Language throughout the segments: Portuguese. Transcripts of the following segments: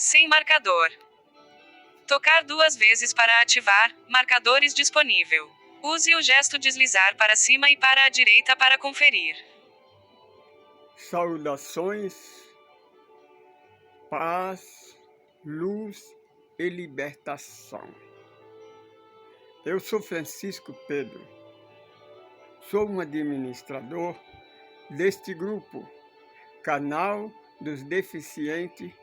Sem marcador. Tocar 2 vezes para ativar, marcadores disponível. Use o gesto deslizar para cima e para a direita para conferir. Saudações, paz, luz e libertação. Eu sou Francisco Pedro, sou um administrador deste grupo, Canal dos Deficientes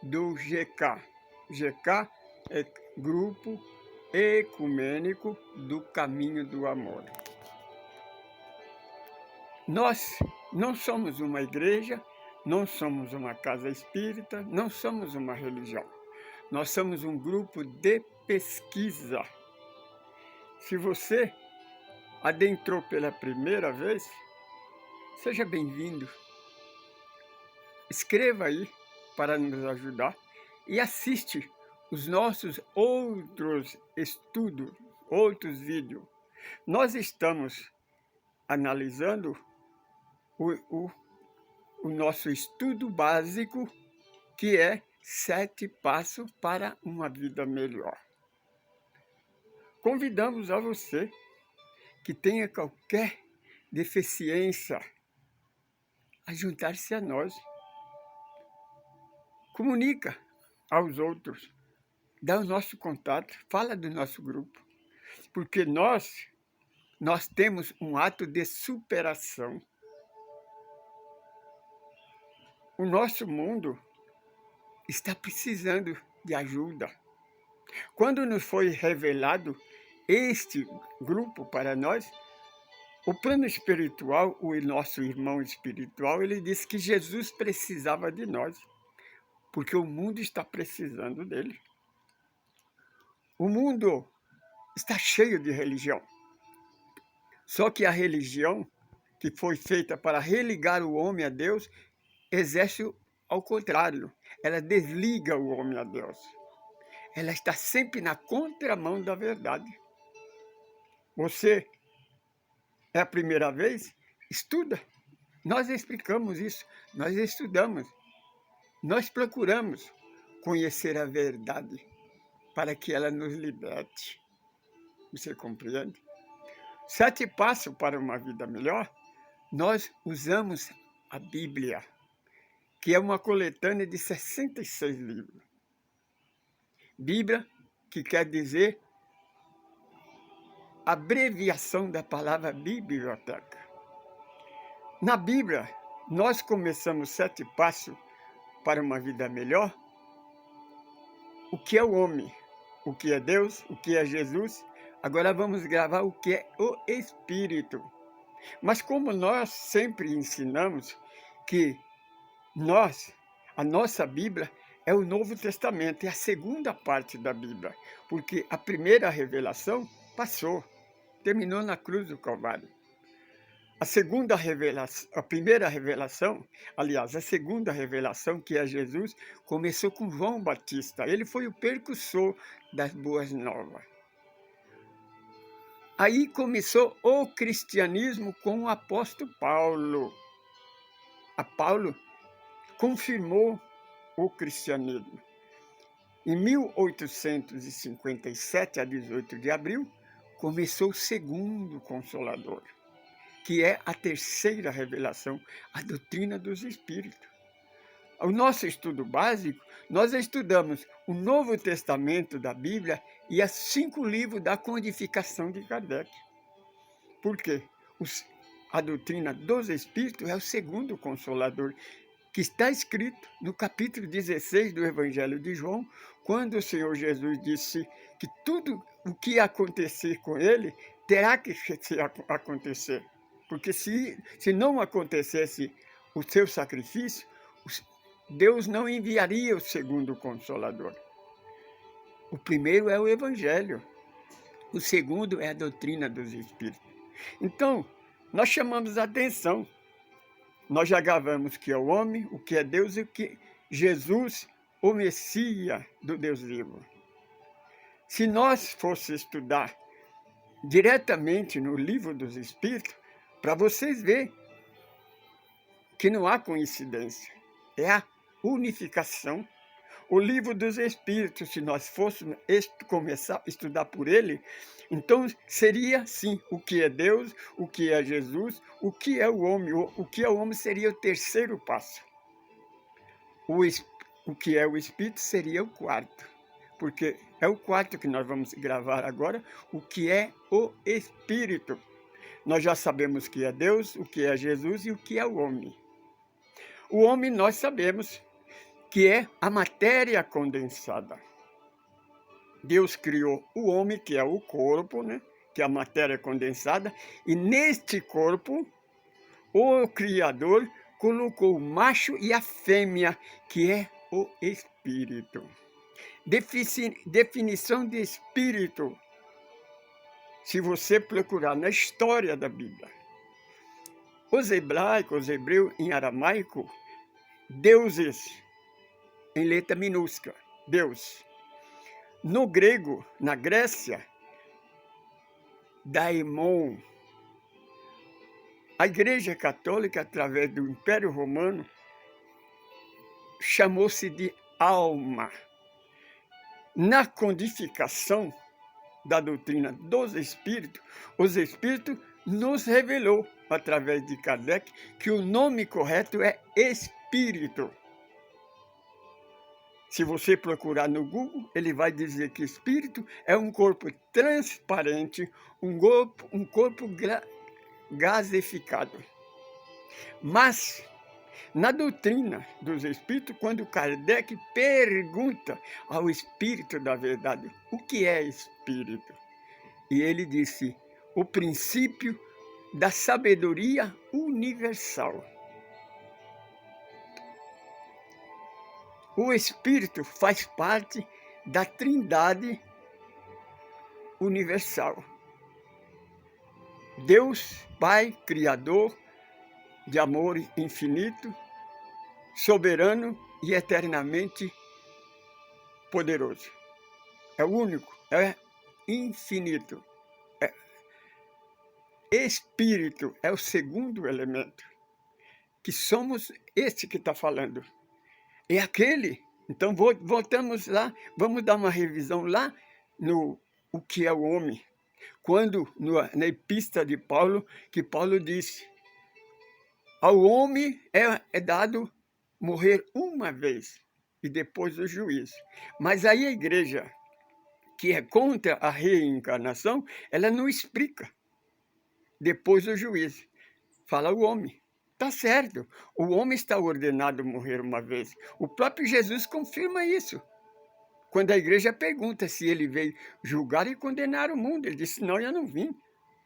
do GK. GK é Grupo Ecumênico do Caminho do Amor. Nós não somos uma igreja, não somos uma casa espírita, não somos uma religião. Nós somos um grupo de pesquisa. Se você adentrou pela primeira vez, seja bem-vindo. Escreva aí para nos ajudar e assiste os nossos outros estudos, outros vídeos. Nós estamos analisando o nosso estudo básico, que é 7 passos para uma vida melhor. Convidamos a você que tenha qualquer deficiência a juntar-se a nós. Comunica aos outros, dá o nosso contato, fala do nosso grupo, porque nós temos um ato de superação. O nosso mundo está precisando de ajuda. Quando nos foi revelado este grupo para nós, o plano espiritual, o nosso irmão espiritual, ele disse que Jesus precisava de nós, porque o mundo está precisando dele. O mundo está cheio de religião. Só que a religião, que foi feita para religar o homem a Deus, exerce ao contrário. Ela desliga o homem a Deus. Ela está sempre na contramão da verdade. Você é a primeira vez? Estuda. Nós explicamos isso, nós estudamos. Nós procuramos conhecer a verdade para que ela nos liberte. Você compreende? 7 passos para uma vida melhor, nós usamos a Bíblia, que é uma coletânea de 66 livros. Bíblia, que quer dizer abreviação da palavra biblioteca. Na Bíblia, nós começamos 7 passos para uma vida melhor. O que é o homem? O que é Deus? O que é Jesus? Agora vamos gravar o que é o Espírito. Mas como nós sempre ensinamos que a nossa Bíblia é o Novo Testamento, é a segunda parte da Bíblia, porque a primeira revelação passou, terminou na cruz do Calvário. A segunda revelação, a primeira revelação, aliás, a segunda revelação, que é Jesus, começou com João Batista. Ele foi o precursor das boas novas. Aí começou o cristianismo com o apóstolo Paulo. Paulo confirmou o cristianismo. Em 1857, a 18 de abril, começou o segundo Consolador, que é a terceira revelação, a doutrina dos Espíritos. O nosso estudo básico, nós estudamos o Novo Testamento da Bíblia e os 5 livros da codificação de Kardec. Por quê? A doutrina dos Espíritos é o segundo Consolador, que está escrito no capítulo 16 do Evangelho de João, quando o Senhor Jesus disse que tudo o que ia acontecer com ele terá que acontecer. Porque se não acontecesse o seu sacrifício, Deus não enviaria o segundo Consolador. O primeiro é o Evangelho, o segundo é a doutrina dos Espíritos. Então, nós chamamos a atenção. Nós já gravamos o que é o homem, o que é Deus e o que Jesus, o Messias do Deus vivo. Se nós fôssemos estudar diretamente no livro dos Espíritos, para vocês verem que não há coincidência, é a unificação. O livro dos Espíritos, se nós fôssemos começar a estudar por ele, então seria sim o que é Deus, o que é Jesus, o que é o homem. O que é o homem seria o terceiro passo. O que é o Espírito seria o quarto, porque é o quarto que nós vamos gravar agora, o que é o Espírito. Nós já sabemos o que é Deus, o que é Jesus e o que é o homem. O homem nós sabemos que é a matéria condensada. Deus criou o homem, que é o corpo, né? Que é a matéria condensada, e neste corpo, o Criador colocou o macho e a fêmea, que é o espírito. Definição de espírito, se você procurar na história da Bíblia. Os hebraicos, os hebreus em aramaico, deuses, em letra minúscula, Deus. No grego, na Grécia, daimon. A Igreja Católica, através do Império Romano, chamou-se de alma. Na codificação da doutrina dos Espíritos, os Espíritos nos revelou, através de Kardec, que o nome correto é Espírito. Se você procurar no Google, ele vai dizer que espírito é um corpo transparente, um corpo gasificado. Mas, na doutrina dos espíritos, quando Kardec pergunta ao espírito da verdade, o que é espírito? E ele disse, o princípio da sabedoria universal. O Espírito faz parte da Trindade universal. Deus, Pai, Criador, de amor infinito, soberano e eternamente poderoso. É o único, é infinito. Espírito é o segundo elemento, que somos este que está falando. É aquele. Então, voltamos lá, vamos dar uma revisão lá no o que é o homem. Quando, na epístola de Paulo, que Paulo disse, ao homem é dado morrer uma vez e depois o juízo. Mas aí a igreja, que é contra a reencarnação, ela não explica depois o juízo. Fala o homem. Está certo, o homem está ordenado a morrer uma vez. O próprio Jesus confirma isso. Quando a igreja pergunta se ele veio julgar e condenar o mundo, ele disse, não, eu não vim,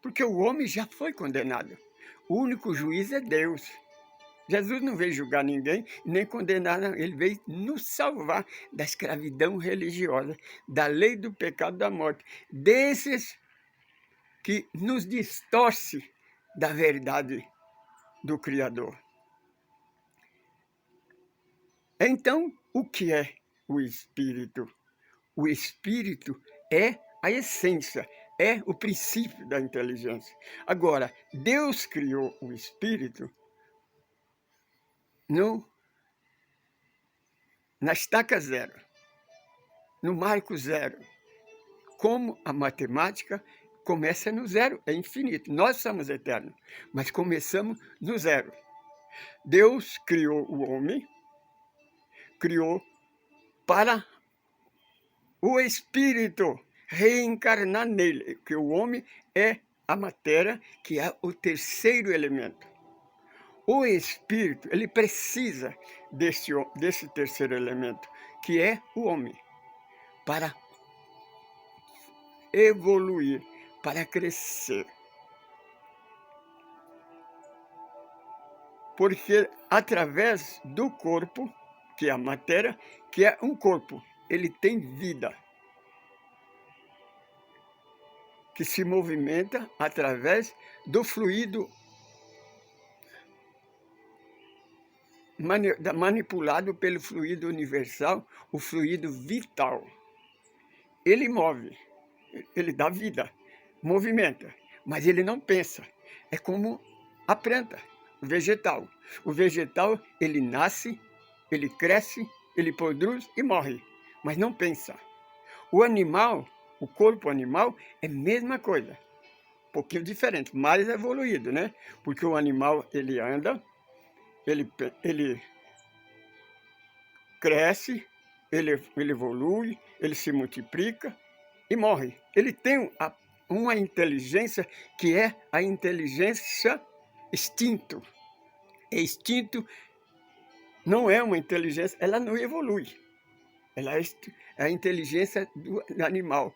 porque o homem já foi condenado. O único juiz é Deus. Jesus não veio julgar ninguém, nem condenar, não. Ele veio nos salvar da escravidão religiosa, da lei do pecado da morte, desses que nos distorce da verdade do Criador. Então, o que é o Espírito? O Espírito é a essência, é o princípio da inteligência. Agora, Deus criou o Espírito na estaca zero, no marco zero. Como a matemática começa no zero, é infinito. Nós somos eternos, mas começamos no zero. Deus criou o homem, criou para o Espírito reencarnar nele, que o homem é a matéria, que é o terceiro elemento. O Espírito, ele precisa desse terceiro elemento, que é o homem, para evoluir, para crescer. Porque através do corpo, que é a matéria, que é um corpo, ele tem vida, que se movimenta através do fluido manipulado pelo fluido universal, o fluido vital. Ele move, ele dá vida, movimenta, mas ele não pensa. É como a planta, o vegetal. O vegetal, ele nasce, ele cresce ele produz e morre, mas não pensa. O animal, o corpo animal, é a mesma coisa, um pouquinho diferente, mais evoluído, né? Porque o animal, ele anda, ele cresce, ele evolui, ele se multiplica e morre. Ele tem uma inteligência que é a inteligência instinto. Instinto não é uma inteligência, ela não evolui. Ela é a inteligência do animal.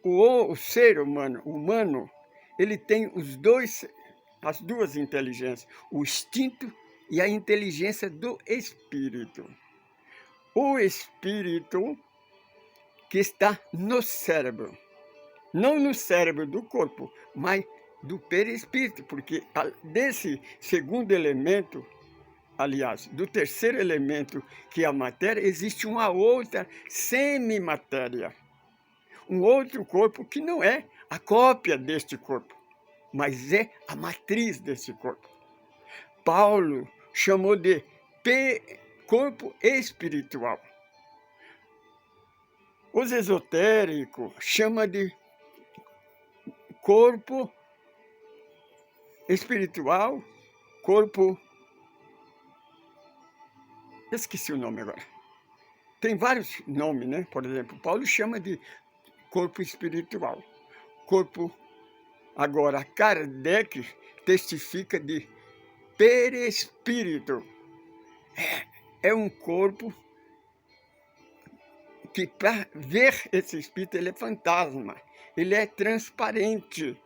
O ser humano, ele tem as duas inteligências, o instinto e a inteligência do espírito. O espírito que está no cérebro, não no cérebro do corpo, mas do perispírito, porque desse segundo elemento, aliás, do terceiro elemento, que é a matéria, existe uma outra semimatéria, um outro corpo que não é a cópia deste corpo, mas é a matriz desse corpo. Paulo chamou de corpo espiritual. Os esotéricos chamam de corpo espiritual, corpo... Eu esqueci o nome agora. Tem vários nomes, né? Por exemplo, Paulo chama de corpo espiritual. Corpo... Agora, Kardec testifica de perispírito. É um corpo que, para ver esse espírito, ele é fantasma. Ele é transparente.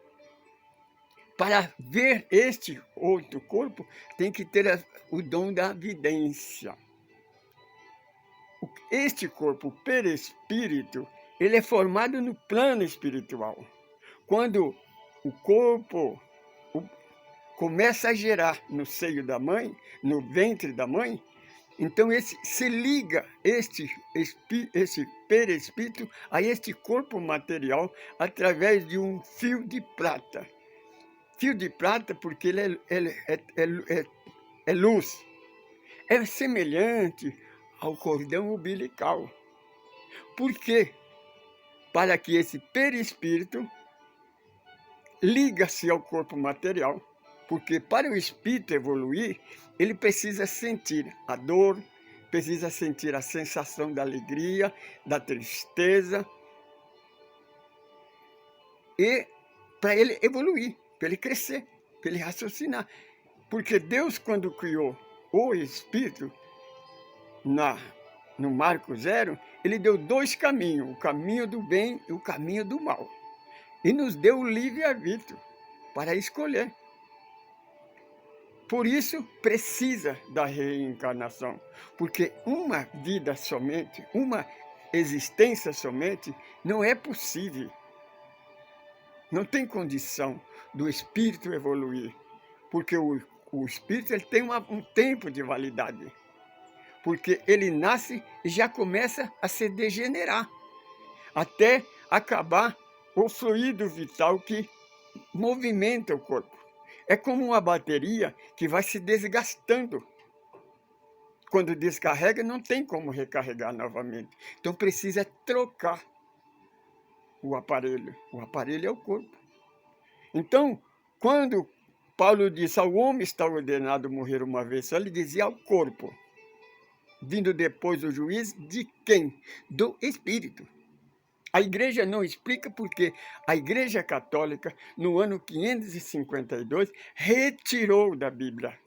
Para ver este outro corpo, tem que ter o dom da vidência. Este corpo perispírito, ele é formado no plano espiritual. Quando o corpo começa a gerar no seio da mãe, no ventre da mãe, então se liga esse perispírito a este corpo material através de um fio de prata. Fio de prata porque ele é luz. É semelhante ao cordão umbilical. Por quê? Para que esse perispírito liga-se ao corpo material. Porque para o espírito evoluir, ele precisa sentir a dor, precisa sentir a sensação da alegria, da tristeza. E para ele evoluir, para ele crescer, para ele raciocinar. Porque Deus, quando criou o espírito, no Marco 0, ele deu dois caminhos, o caminho do bem e o caminho do mal. E nos deu o livre-arbítrio para escolher. Por isso, precisa da reencarnação, porque uma vida somente, uma existência somente, não é possível. Não tem condição do espírito evoluir, porque o espírito ele tem um tempo de validade, porque ele nasce e já começa a se degenerar, até acabar o fluido vital que movimenta o corpo. É como uma bateria que vai se desgastando. Quando descarrega, não tem como recarregar novamente. Então precisa trocar o aparelho. O aparelho é o corpo. Então, quando Paulo diz ao homem está ordenado morrer uma vez só, ele dizia ao corpo. Vindo depois o juiz de quem? Do espírito. A igreja não explica porque a Igreja Católica, no ano 552, retirou da Bíblia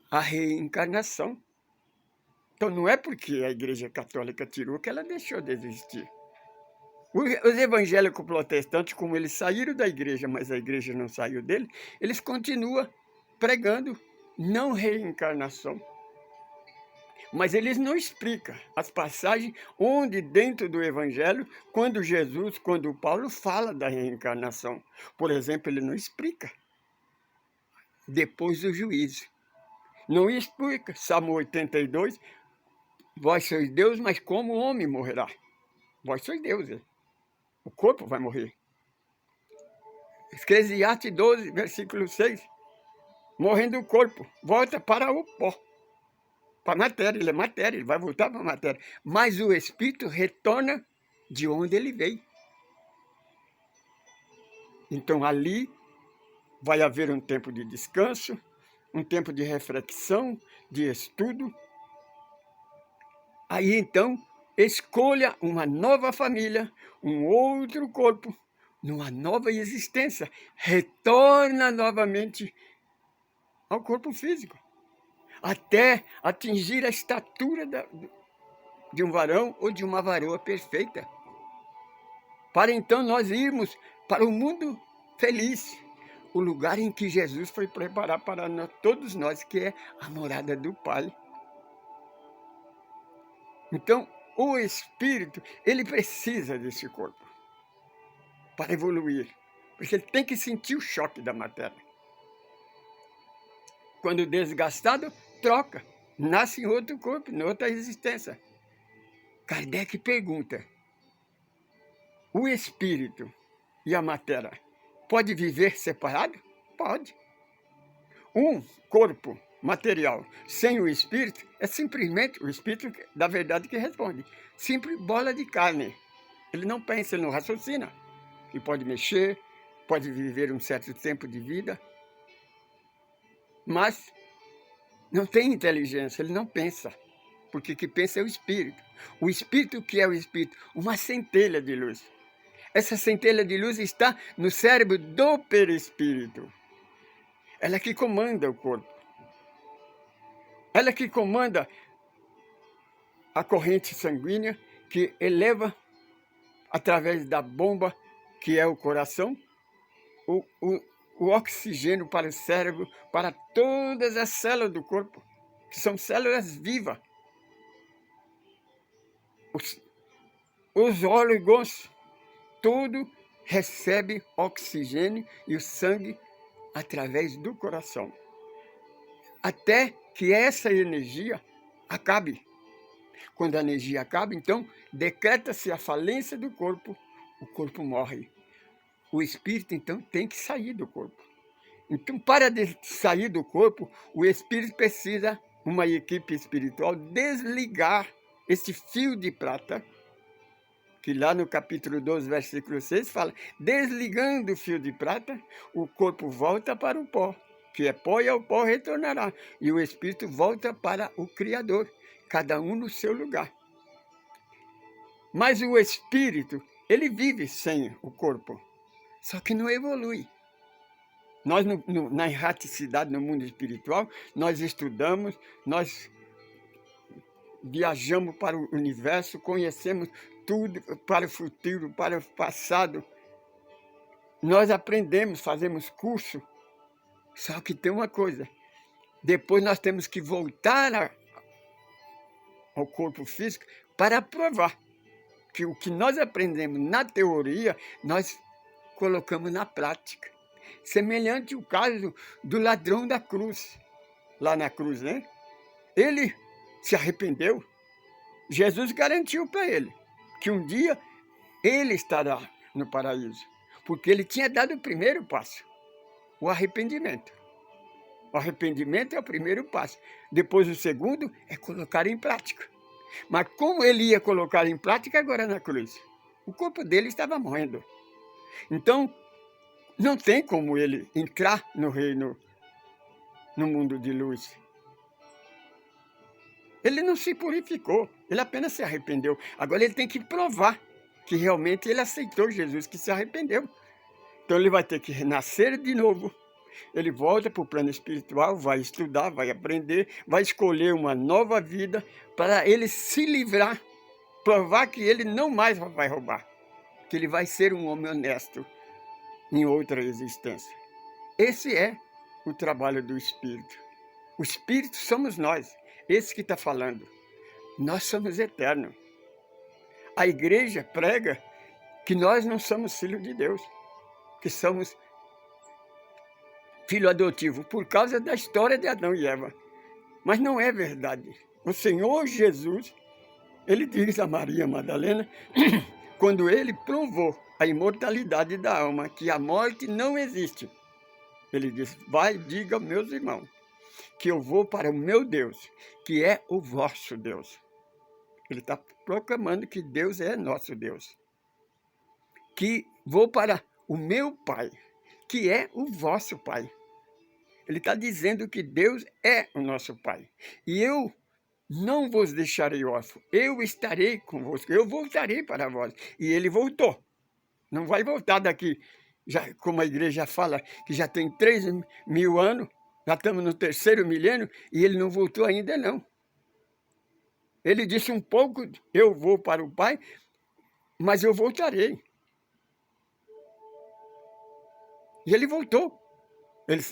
a reencarnação. Então não é porque a Igreja Católica tirou que ela deixou de existir. Os evangélicos protestantes, como eles saíram da igreja, mas a igreja não saiu dele, eles continuam pregando não reencarnação. Mas eles não explicam as passagens onde dentro do Evangelho, quando Paulo fala da reencarnação. Por exemplo, ele não explica. Depois do juízo. Não explica. Salmo 82, vós sois Deus, mas como o homem morrerá? Vós sois Deus. O corpo vai morrer. Eclesiastes 12, versículo 6. Morrendo o corpo, volta para o pó. para a matéria, ele vai voltar para a matéria. Mas o espírito retorna de onde ele veio. Então ali vai haver um tempo de descanso, um tempo de reflexão, de estudo. Aí então, escolha uma nova família, um outro corpo, numa nova existência. Retorna novamente ao corpo físico, até atingir a estatura de um varão ou de uma varoa perfeita. Para então nós irmos para o mundo feliz, o lugar em que Jesus foi preparar para todos nós, que é a morada do Pai. Então, o espírito, ele precisa desse corpo para evoluir, porque ele tem que sentir o choque da matéria. Quando desgastado, troca, nasce em outro corpo, em outra existência. Kardec pergunta: o espírito e a matéria pode viver separado? Pode. Um corpo material sem o espírito é simplesmente o espírito da verdade que responde. Simples bola de carne. Ele não pensa, ele não raciocina. Ele pode mexer, pode viver um certo tempo de vida, mas não tem inteligência, ele não pensa. Porque o que pensa é o espírito. O espírito, que é o espírito? Uma centelha de luz. Essa centelha de luz está no cérebro do perispírito. Ela é que comanda o corpo. Ela é que comanda a corrente sanguínea, que eleva, através da bomba, que é o coração, o oxigênio para o cérebro, para todas as células do corpo, que são células vivas. Os órgãos, tudo recebe oxigênio e o sangue através do coração. Até que essa energia acabe. Quando a energia acaba, então, decreta-se a falência do corpo, o corpo morre. O espírito, então, tem que sair do corpo. Então, para sair do corpo, o espírito precisa, uma equipe espiritual, desligar esse fio de prata, que lá no capítulo 12, versículo 6, fala: desligando o fio de prata, o corpo volta para o pó, que é pó e ao pó retornará. E o espírito volta para o Criador, cada um no seu lugar. Mas o espírito, ele vive sem o corpo, só que não evolui. Nós, na erraticidade, no mundo espiritual, nós estudamos, nós viajamos para o universo, conhecemos tudo, para o futuro, para o passado. Nós aprendemos, fazemos curso, só que tem uma coisa: depois nós temos que voltar ao corpo físico para provar que o que nós aprendemos na teoria, nós colocamos na prática. Semelhante ao caso do ladrão da cruz, lá na cruz, né? Ele se arrependeu. Jesus garantiu para ele que um dia ele estará no paraíso, porque ele tinha dado o primeiro passo, o arrependimento. O arrependimento é o primeiro passo. Depois o segundo é colocar em prática. Mas como ele ia colocar em prática agora na cruz? O corpo dele estava morrendo. Então, não tem como ele entrar no reino, no mundo de luz. Ele não se purificou, ele apenas se arrependeu. Agora ele tem que provar que realmente ele aceitou Jesus, que se arrependeu. Então ele vai ter que renascer de novo. Ele volta para o plano espiritual, vai estudar, vai aprender, vai escolher uma nova vida para ele se livrar, provar que ele não mais vai roubar, que ele vai ser um homem honesto em outra existência. Esse é o trabalho do Espírito. O Espírito somos nós, esse que está falando. Nós somos eternos. A igreja prega que nós não somos filhos de Deus, que somos filho adotivo por causa da história de Adão e Eva. Mas não é verdade. O Senhor Jesus, ele diz a Maria Madalena, quando ele provou a imortalidade da alma, que a morte não existe, ele diz: vai, diga aos meus irmãos que eu vou para o meu Deus, que é o vosso Deus. Ele está proclamando que Deus é nosso Deus. Que vou para o meu Pai, que é o vosso Pai. Ele está dizendo que Deus é o nosso Pai. E eu não vos deixarei órfãos, eu estarei convosco, eu voltarei para vós. E ele voltou. Não vai voltar daqui, já, como a igreja fala, que já tem 3.000 anos, já estamos no 3º milênio, e ele não voltou ainda não. Ele disse um pouco, eu vou para o Pai, mas eu voltarei. E ele voltou. Ele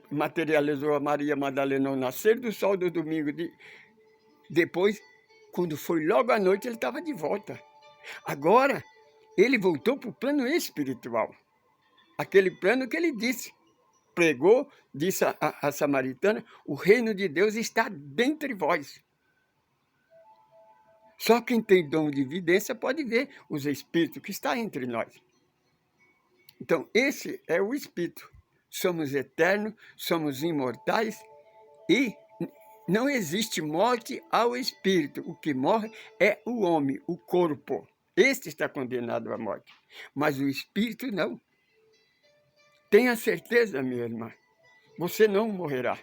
materializou a Maria Madalena ao nascer do sol do domingo. Depois, quando foi logo à noite, ele estava de volta. Agora, ele voltou para o plano espiritual. Aquele plano que ele disse. Pregou, disse a samaritana, o reino de Deus está dentre vós. Só quem tem dom de vidência pode ver os espíritos que estão entre nós. Então, esse é o espírito. Somos eternos, somos imortais e não existe morte ao espírito. O que morre é o homem, o corpo. Este está condenado à morte. Mas o espírito não. Tenha certeza, minha irmã, você não morrerá.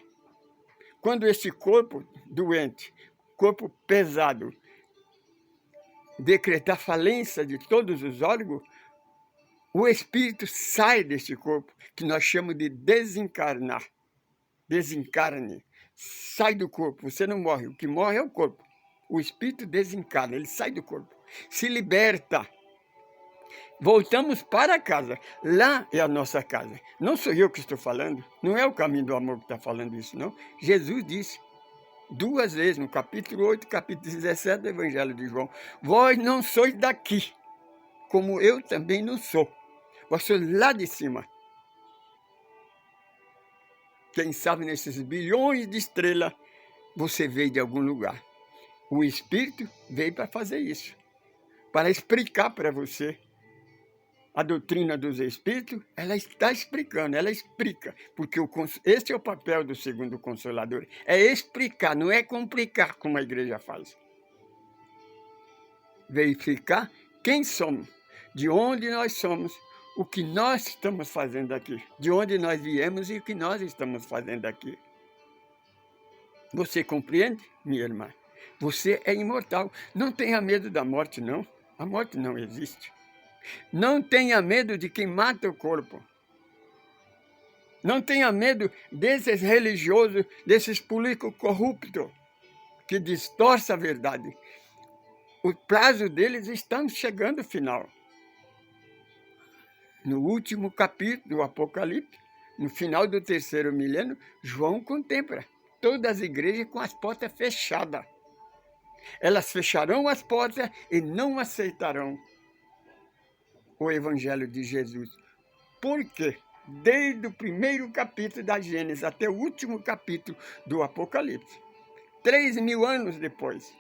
Quando este corpo doente, corpo pesado, decretar falência de todos os órgãos, o espírito sai deste corpo, que nós chamamos de desencarnar. Desencarne. Sai do corpo, você não morre. O que morre é o corpo. O espírito desencarna, ele sai do corpo. Se liberta. Voltamos para casa. Lá é a nossa casa. Não sou eu que estou falando. Não é o caminho do amor que está falando isso, não. Jesus disse 2 vezes, no capítulo 8, capítulo 17 do Evangelho de João. Vós não sois daqui, como eu também não sou. Vós sois lá de cima. Quem sabe nesses bilhões de estrelas, você veio de algum lugar. O Espírito veio para fazer isso. Para explicar para você. A doutrina dos Espíritos, ela está explicando, ela explica. Porque esse é o papel do segundo Consolador. É explicar, não é complicar como a igreja faz. Verificar quem somos, de onde nós somos, o que nós estamos fazendo aqui, de onde nós viemos e o que nós estamos fazendo aqui. Você compreende, minha irmã? Você é imortal. Não tenha medo da morte, não. A morte não existe. Não tenha medo de quem mata o corpo. Não tenha medo desses religiosos, desses políticos corruptos, que distorcem a verdade. O prazo deles está chegando ao final. No último capítulo do Apocalipse, no final do 3º milênio, João contempla todas as igrejas com as portas fechadas. Elas fecharão as portas e não aceitarão o Evangelho de Jesus. Por quê? Desde o 1º capítulo da Gênesis até o último capítulo do Apocalipse, 3.000 anos depois,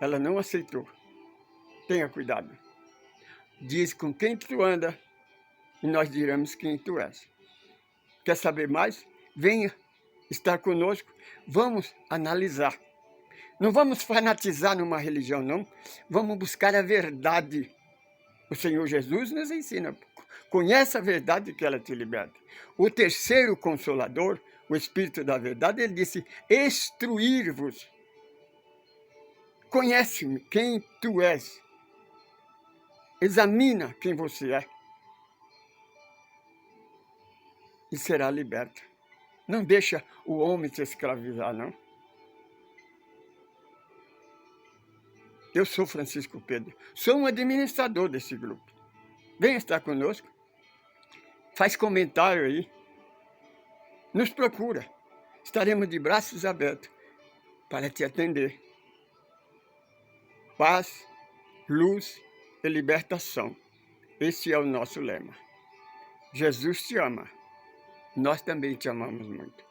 ela não aceitou. Tenha cuidado. Diz com quem tu anda e nós diremos quem tu és. Quer saber mais? Venha estar conosco. Vamos analisar. Não vamos fanatizar numa religião, não. Vamos buscar a verdade. O Senhor Jesus nos ensina. Conhece a verdade que ela te liberta. O 3º Consolador, o Espírito da Verdade, ele disse, instruir-vos. Conhece-me quem tu és. Examina quem você é. E será liberta. Não deixa o homem te escravizar, não. Eu sou Francisco Pedro. Sou um administrador desse grupo. Venha estar conosco. Faz comentário aí. Nos procura. Estaremos de braços abertos para te atender. Paz, luz e libertação. Esse é o nosso lema. Jesus te ama. Nós também te amamos muito.